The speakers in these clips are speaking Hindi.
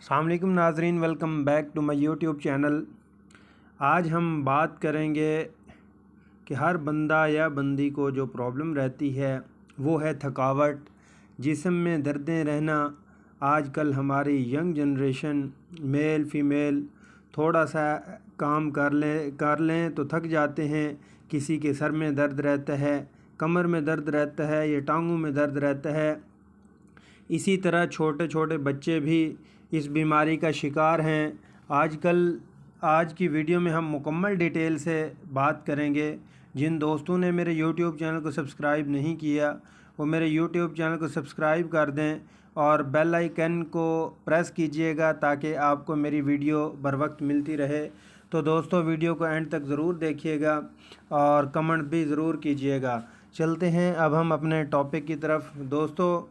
अस्सलाम वालेकुम नाजरीन, welcome back to my YouTube channel. आज हम बात करेंगे कि हर बंदा या बंदी को जो प्रॉब्लम रहती है वो है थकावट, जिस्म में दर्दें रहना। आजकल हमारी यंग जनरेशन मेल फीमेल थोड़ा सा काम कर लें तो थक जाते हैं। किसी के सर में दर्द रहता है, कमर में दर्द रहता है या टांगों में दर्द रहता है। इसी तरह छोटे छोटे बच्चे भी इस बीमारी का शिकार हैं। आज की वीडियो में हम मुकम्मल डिटेल से बात करेंगे। जिन दोस्तों ने मेरे यूट्यूब चैनल को सब्सक्राइब नहीं किया वो मेरे यूट्यूब चैनल को सब्सक्राइब कर दें और बेल आइकन को प्रेस कीजिएगा ताकि आपको मेरी वीडियो बर वक्त मिलती रहे। तो दोस्तों, वीडियो को एंड तक ज़रूर देखिएगा और कमेंट भी ज़रूर कीजिएगा। चलते हैं अब हम अपने टॉपिक की तरफ। दोस्तों,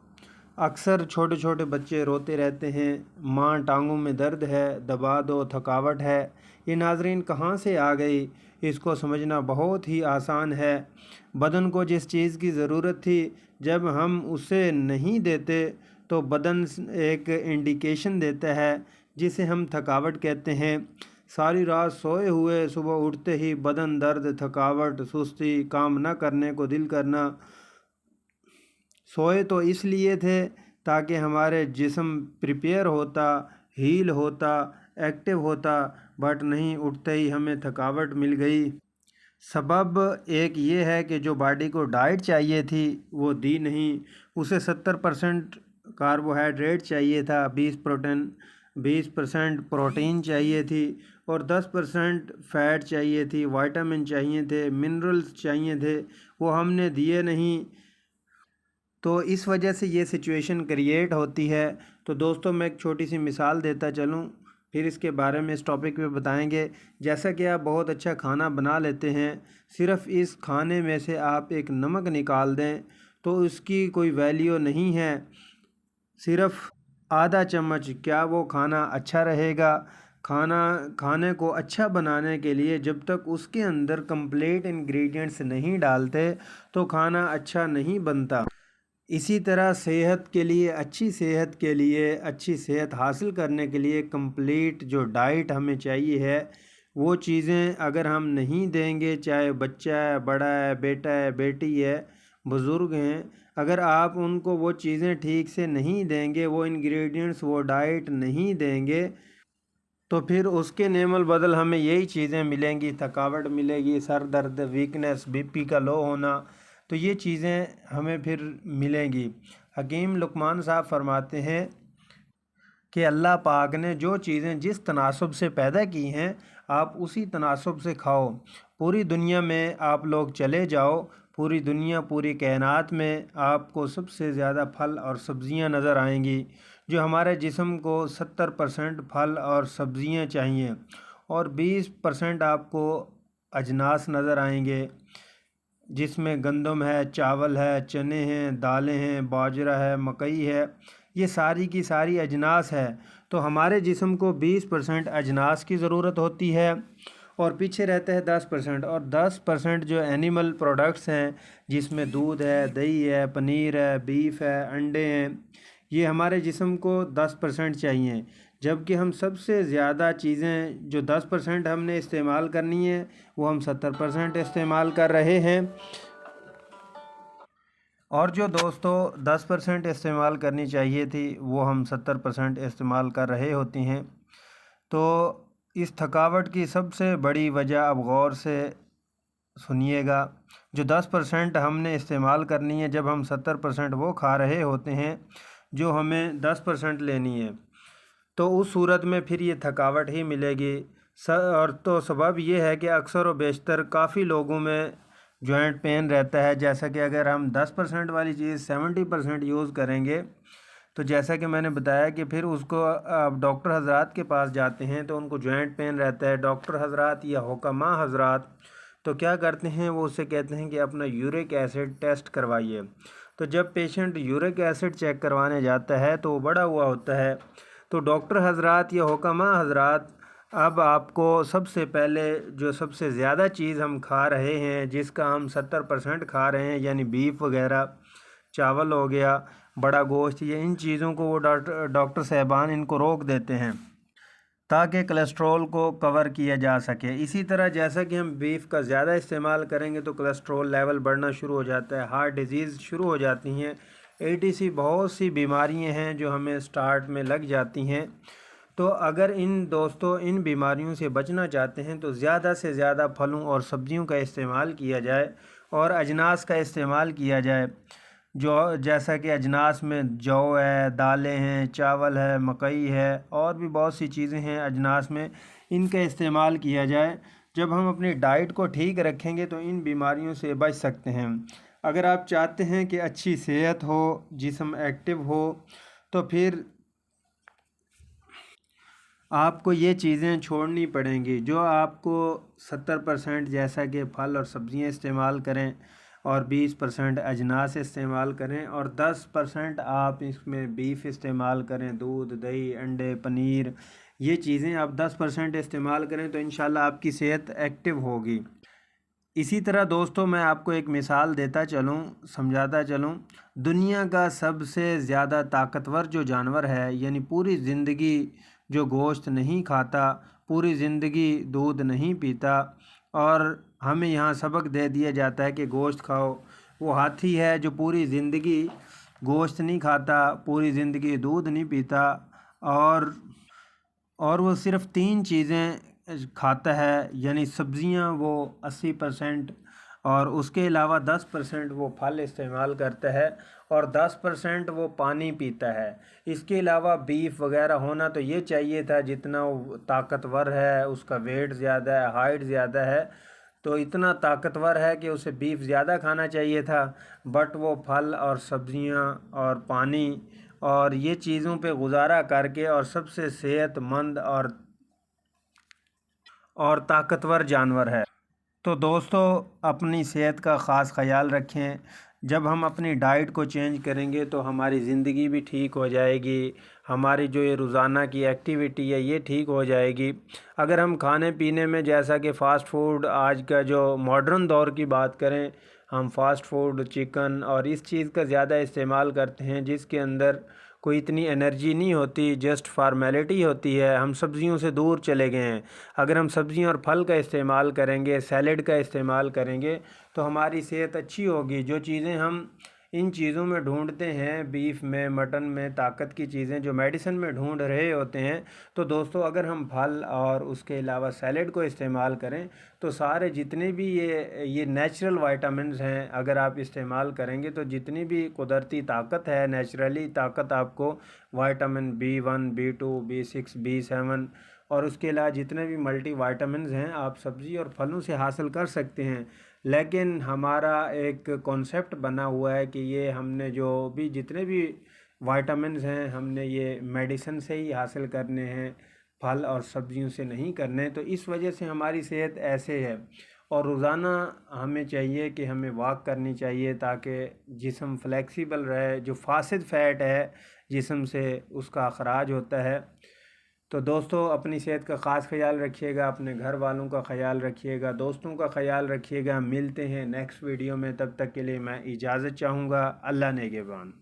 अक्सर छोटे छोटे बच्चे रोते रहते हैं, माँ टांगों में दर्द है, दबा दो, थकावट है। ये नाजरीन कहाँ से आ गई, इसको समझना बहुत ही आसान है। बदन को जिस चीज़ की ज़रूरत थी जब हम उसे नहीं देते तो बदन एक इंडिकेशन देता है जिसे हम थकावट कहते हैं। सारी रात सोए हुए सुबह उठते ही बदन दर्द, थकावट, सुस्ती, काम न करने को दिल करना। सोए तो इसलिए थे ताकि हमारे जिस्म प्रिपेयर होता, हील होता, एक्टिव होता, बट नहीं, उठते ही हमें थकावट मिल गई। सबब एक ये है कि जो बॉडी को डाइट चाहिए थी वो दी नहीं। उसे 70% कार्बोहाइड्रेट चाहिए था, 20% प्रोटीन चाहिए थी और 10% फैट चाहिए थी, विटामिन चाहिए थे, मिनरल्स चाहिए थे, वो हमने दिए नहीं। तो इस वजह से ये सिचुएशन क्रिएट होती है। तो दोस्तों, मैं एक छोटी सी मिसाल देता चलूँ, फिर इसके बारे में इस टॉपिक पे बताएंगे। जैसा कि आप बहुत अच्छा खाना बना लेते हैं, सिर्फ़ इस खाने में से आप एक नमक निकाल दें तो उसकी कोई वैल्यू नहीं है। सिर्फ़ आधा चम्मच, क्या वो खाना अच्छा रहेगा? खाने को अच्छा बनाने के लिए जब तक उसके अंदर कंप्लीट इंग्रेडिएंट्स नहीं डालते तो खाना अच्छा नहीं बनता। इसी तरह सेहत के लिए, अच्छी सेहत हासिल करने के लिए कंप्लीट जो डाइट हमें चाहिए है वो चीज़ें अगर हम नहीं देंगे, चाहे बच्चा है, बड़ा है, बेटा है, बेटी है, बुज़ुर्ग हैं, अगर आप उनको वो चीज़ें ठीक से नहीं देंगे, वो इंग्रेडिएंट्स, वो डाइट नहीं देंगे, तो फिर उसके नेमल बदल हमें यही चीज़ें मिलेंगी। थकावट मिलेगी, सर दर्द, वीकनेस, बीपी का लो होना, तो ये चीज़ें हमें फिर मिलेंगी। हकीम लुकमान साहब फरमाते हैं कि अल्लाह पाक ने जो चीज़ें जिस तनासब से पैदा की हैं आप उसी तनासब से खाओ। पूरी दुनिया में आप लोग चले जाओ, पूरी दुनिया, पूरी कायनात में आपको सबसे ज़्यादा फल और सब्ज़ियां नज़र आएंगी। जो हमारे जिस्म को 70% फल और सब्ज़ियां चाहिए और 20% आपको अजनास नज़र आएंगे, जिसमें गंदम है, चावल है, चने हैं, दालें हैं, बाजरा है, मकई है, ये सारी की सारी अजनास है। तो हमारे जिस्म को 20% अजनास की ज़रूरत होती है और पीछे रहता है 10%। और 10% जो एनिमल प्रोडक्ट्स हैं, जिसमें दूध है, दही है, पनीर है, बीफ है, अंडे हैं, ये हमारे जिस्म को 10% चाहिए। जबकि हम सबसे ज़्यादा चीज़ें जो 10% हमने इस्तेमाल करनी है वो हम 70% इस्तेमाल कर रहे हैं। और जो दोस्तों 10% इस्तेमाल करनी चाहिए थी वो हम 70% इस्तेमाल कर रहे होती हैं। तो इस थकावट की सबसे बड़ी वजह, अब गौर से सुनिएगा, जो 10% हमने इस्तेमाल करनी है जब हम 70% वो खा रहे होते हैं जो हमें 10% लेनी है, तो उस सूरत में फिर ये थकावट ही मिलेगी। और तो सबब ये है कि अक्सर व बेशतर काफ़ी लोगों में जॉइंट पेन रहता है। जैसा कि अगर हम 10% वाली चीज़ 70% यूज़ करेंगे तो जैसा कि मैंने बताया कि फिर उसको अब डॉक्टर हजरात के पास जाते हैं तो उनको जॉइंट पेन रहता है। डॉक्टर हजरात या हुक्मा हजरात तो क्या करते हैं, वो उससे कहते हैं कि अपना यूरिक एसिड टेस्ट करवाइए। तो जब पेशेंट यूरिक एसिड चेक करवाने जाता है तो वो बढ़ा हुआ होता है। तो डॉक्टर हजरात या हुक्मा हजरात, अब आपको सबसे पहले जो सबसे ज़्यादा चीज़ हम खा रहे हैं, जिसका हम 70% खा रहे हैं, यानी बीफ वगैरह, चावल हो गया, बड़ा गोश्त, ये इन चीज़ों को वो डॉक्टर साहबान इनको रोक देते हैं ताकि कोलेस्ट्रॉल को कवर किया जा सके। इसी तरह जैसा कि हम बीफ का ज़्यादा इस्तेमाल करेंगे तो कोलेस्ट्रॉल लेवल बढ़ना शुरू हो जाता है, हार्ट डिजीज़ शुरू हो जाती हैं, एटीसी बहुत सी बीमारियां हैं जो हमें स्टार्ट में लग जाती हैं। तो अगर इन बीमारियों से बचना चाहते हैं तो ज़्यादा से ज़्यादा फलों और सब्जियों का इस्तेमाल किया जाए और अजनास का इस्तेमाल किया जाए, जो जैसा कि अजनास में जौ है, दालें हैं, चावल है, मकई है और भी बहुत सी चीज़ें हैं अजनास में, इनका इस्तेमाल किया जाए। जब हम अपनी डाइट को ठीक रखेंगे तो इन बीमारियों से बच सकते हैं। अगर आप चाहते हैं कि अच्छी सेहत हो, जिस्म एक्टिव हो, तो फिर आपको ये चीज़ें छोड़नी पड़ेंगी। जो आपको 70% जैसा कि फल और सब्ज़ियाँ इस्तेमाल करें और 20% अजनास इस्तेमाल करें और 10% आप इसमें बीफ इस्तेमाल करें, दूध, दही, अंडे, पनीर, ये चीज़ें आप 10% इस्तेमाल करें तो इंशाल्लाह आपकी सेहत एक्टिव होगी। इसी तरह दोस्तों मैं आपको एक मिसाल देता चलूँ, समझाता चलूँ। दुनिया का सबसे ज़्यादा ताकतवर जो जानवर है, यानी पूरी ज़िंदगी जो गोश्त नहीं खाता, पूरी ज़िंदगी दूध नहीं पीता और हमें यहाँ सबक दे दिया जाता है कि गोश्त खाओ, वो हाथी है जो पूरी ज़िंदगी गोश्त नहीं खाता, पूरी ज़िंदगी दूध नहीं पीता और वो सिर्फ़ 3 चीज़ें खाता है, यानी सब्ज़ियाँ वो 80% और उसके अलावा 10% वो फल इस्तेमाल करता है और 10% वो पानी पीता है। इसके अलावा बीफ वगैरह होना तो ये चाहिए था, जितना वो ताकतवर है, उसका वेट ज़्यादा है, हाइट ज़्यादा है, तो इतना ताकतवर है कि उसे बीफ ज़्यादा खाना चाहिए था, बट वो फल और सब्ज़ियाँ और पानी और ये चीज़ों पे गुजारा करके और सबसे सेहतमंद और ताकतवर जानवर है। तो दोस्तों अपनी सेहत का ख़ास ख़याल रखें। जब हम अपनी डाइट को चेंज करेंगे तो हमारी ज़िंदगी भी ठीक हो जाएगी, हमारी जो ये रोज़ाना की एक्टिविटी है ये ठीक हो जाएगी। अगर हम खाने पीने में जैसा कि फ़ास्ट फूड, आज का जो मॉडर्न दौर की बात करें, हम फ़ास्ट फूड, चिकन और इस चीज़ का ज़्यादा इस्तेमाल करते हैं जिसके अंदर कोई इतनी एनर्जी नहीं होती, जस्ट फार्मेलिटी होती है, हम सब्ज़ियों से दूर चले गए हैं। अगर हम सब्ज़ियाँ और फल का इस्तेमाल करेंगे, सैलेड का इस्तेमाल करेंगे तो हमारी सेहत अच्छी होगी। जो चीज़ें हम इन चीज़ों में ढूंढते हैं, बीफ में, मटन में, ताकत की चीज़ें जो मेडिसिन में ढूंढ रहे होते हैं, तो दोस्तों अगर हम फल और उसके अलावा सैलेड को इस्तेमाल करें तो सारे जितने भी ये नेचुरल वाइटामिन्स हैं, अगर आप इस्तेमाल करेंगे तो जितनी भी कुदरती ताकत है, नेचुरली ताकत आपको vitamin B1, B2, B6, B7 और उसके अलावा जितने भी मल्टी वाइटामिन्स हैं आप सब्ज़ी और फलों से हासिल कर सकते हैं। लेकिन हमारा एक कॉन्सेप्ट बना हुआ है कि ये हमने जो भी जितने भी विटामिन्स हैं हमने ये मेडिसिन से ही हासिल करने हैं, फल और सब्जियों से नहीं करने। तो इस वजह से हमारी सेहत ऐसे है और रोज़ाना हमें चाहिए कि हमें वॉक करनी चाहिए ताकि जिस्म फ्लेक्सिबल रहे। जो फासिद फ़ैट है जिस्म से उसका अखराज होता है। तो दोस्तों अपनी सेहत का ख़ास ख्याल रखिएगा, अपने घर वालों का ख्याल रखिएगा, दोस्तों का ख्याल रखिएगा। मिलते हैं नेक्स्ट वीडियो में, तब तक के लिए मैं इजाज़त चाहूँगा। अल्लाह नेगेबान।